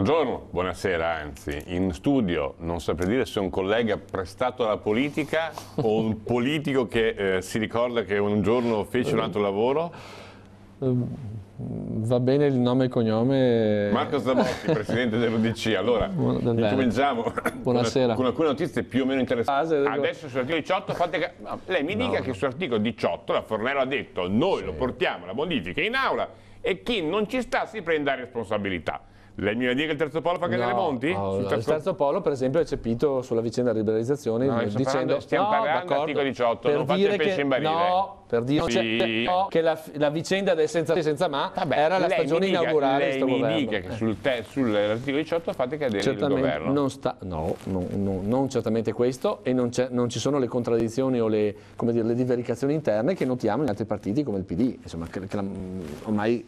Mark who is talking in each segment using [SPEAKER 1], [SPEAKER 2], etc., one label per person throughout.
[SPEAKER 1] Buongiorno, buonasera anzi. In studio non saprei dire se è un collega prestato alla politica o un politico che si ricorda che un giorno fece un altro lavoro.
[SPEAKER 2] Va bene il nome e il cognome.
[SPEAKER 1] Marco Zabotti, presidente dell'UDC. Allora, cominciamo
[SPEAKER 2] Buonasera.
[SPEAKER 1] con alcune notizie più o meno interessanti. Adesso sull'articolo 18 lei mi dica che sull'articolo 18 la Fornero ha detto noi lo portiamo la modifica in aula e chi non ci sta si prenda responsabilità. Lei mi va a dire che il terzo polo fa cadere Monti?
[SPEAKER 2] Il terzo polo per esempio è eccepito sulla vicenda della liberalizzazione dicendo
[SPEAKER 1] stiamo parlando dell'articolo 18, non fate il pesce in barile.
[SPEAKER 2] No, per dire che la vicenda del senza ma era la stagione inaugurale di questo governo.
[SPEAKER 1] Lei mi dica che sull'articolo 18 fate cadere il governo.
[SPEAKER 2] Non certamente questo, e non ci sono le contraddizioni o le divaricazioni interne che notiamo in altri partiti come il PD, insomma, che ormai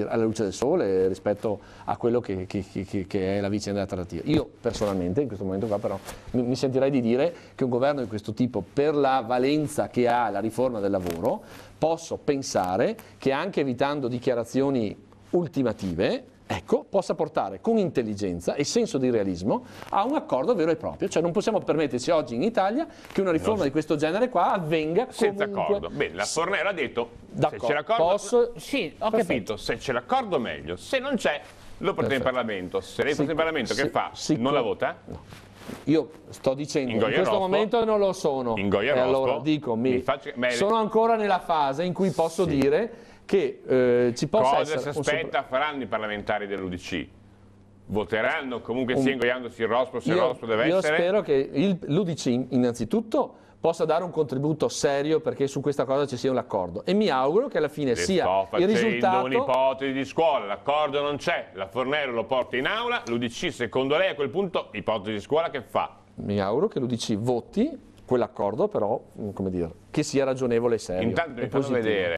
[SPEAKER 2] alla luce del sole rispetto a quello che è la vicenda della trattativa. Io personalmente in questo momento qua però mi sentirei di dire che un governo di questo tipo, per la valenza che ha la riforma del lavoro, posso pensare che anche evitando dichiarazioni ultimative, possa portare con intelligenza e senso di realismo a un accordo vero e proprio. Cioè non possiamo permetterci oggi in Italia che una riforma di questo genere qua avvenga
[SPEAKER 1] senza accordo. Bene, la Fornero ha detto se c'è l'accordo, sì, ho capito, se c'è l'accordo meglio, se non c'è lo porta in Parlamento. Se lei fosse in Parlamento che fa? Non la vota?
[SPEAKER 2] No. Io sto dicendo in questo momento non lo sono, e allora dico sono ancora nella fase in cui posso dire che ci possa essere.
[SPEAKER 1] Cosa si aspetta faranno i parlamentari dell'UDC? Voteranno comunque sia ingoiandosi il rospo se il rospo deve essere?
[SPEAKER 2] Io spero che l'UDC innanzitutto possa dare un contributo serio perché su questa cosa ci sia un accordo, e mi auguro che alla fine sia il risultato.
[SPEAKER 1] Un'ipotesi di scuola, l'accordo non c'è, la Fornero lo porta in aula, l'UDC secondo lei a quel punto ipotesi di scuola che fa?
[SPEAKER 2] Mi auguro che l'UDC voti quell'accordo, però che sia ragionevole e serio.
[SPEAKER 1] Intanto mi fanno vedere